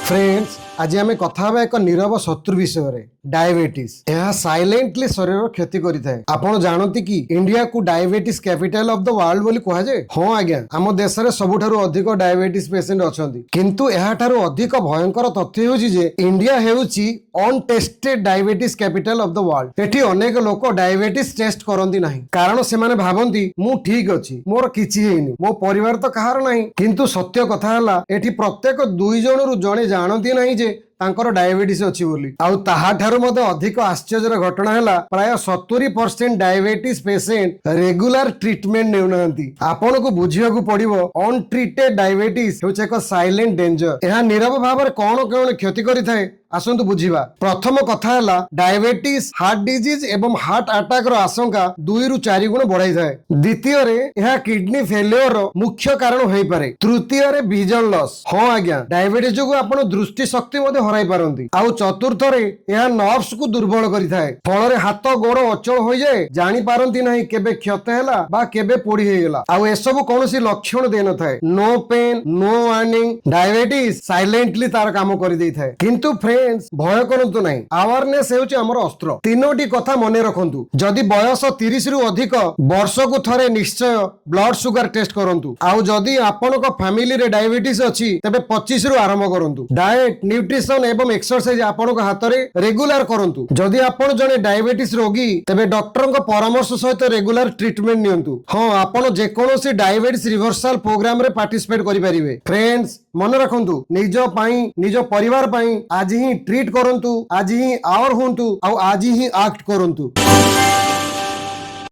Friends आज आम कथा एक नीरव शत्रु विषय डायबिटीज यह साइलेंटली शरीर क्षति करिथाए। आपण जानती कि इंडिया को diabetes capital of the world बोली कहा जाए। हाँ आज्ञा आम देश में सबुठारु अधिक डायबिटीज पेशेंट अछंती, किंतु एहाठारु अधिक भयंकर तथ्य होची जे इंडिया हेउची untested diabetes capital of the world. एठी अनेक लोक डायबिटीज टेस्ट करंती नाही, कारण से माने भाबंती मु ठीक अछि, मोर किछि हेइनी, मो परिवार तो कहार नाही। किंतु सत्य कथा हला एठी प्रत्येक 2 जनरु जणे जानती नाही जे तांकर डायबिटीज अछि बोली। आउ ताहाठारु मते अधिक आश्चर्यर घटना हला प्राय 70% डायबिटीज पेशेंट रेगुलर ट्रीटमेंट नेउनांती। आपण को बुझिया को पड़िबो अनट्रीटेड डायबिटीज होचे एक साइलेंट डेंजर। एहा नीरव भाବରେ कोन कोन क्षति करिथाए आसंतु बुझिबा। प्रथम कथा हला डायबिटीज हार्ट डिजीज एवं हार्ट अटैक रो आशंका 2 रु 4 गुण बढ़ाई थाए। द्वितीय रे एहा किडनी फेलियर रो मुख्य कारण होई पारे। तृतीय रे विजन लॉस, हां आज्ञा डायबिटीज जो आपण दृष्टि शक्ति मध्ये हराई पारंती। आउ चतुर्थ रे एहा नर्व्स को दुर्बल करि थाए, फल रे हाथ गोड़ अचल होई जाय, जानि पारंती नाही केबे क्षत हैला बा केबे पोड़ी हे गेला। आउ एसबु कोनोसी लक्षण दे न थाए, no pain no warning, diabetes silently तार काम करि देई थाए। किंतु फ्रेंड्स भय करंतु नाही, अवेयरनेस हेउची हमर अस्त्र। तीनोटी कथा मने रखंतु। जदि बयस 30 रु अधिक वर्ष को थरे निश्चय ब्लड शुगर टेस्ट करंतु। आउ जदि आपनक फैमिली रे डायबिटीज अछि तबे 25 रु आरंभ करंतु। डाइट न्यूट्रिशन एवं एक्सरसाइज आपनक हाथ रे रेगुलर करंतु। जदि आपण जने डायबिटीज रोगी तबे डॉक्टर को परामर्श सहित रेगुलर ट्रीटमेंट नियंतु। हां आपण जे कोनोसी डायबिटीज रिवर्सल प्रोग्राम रे पार्टिसिपेट करि परिबे। फ्रेंड्स मन रखंतु, निज पई निज परिवार पई आज ही ट्रीट करंतु, आज ही आवर होंतु, आज ही एक्ट करंतु।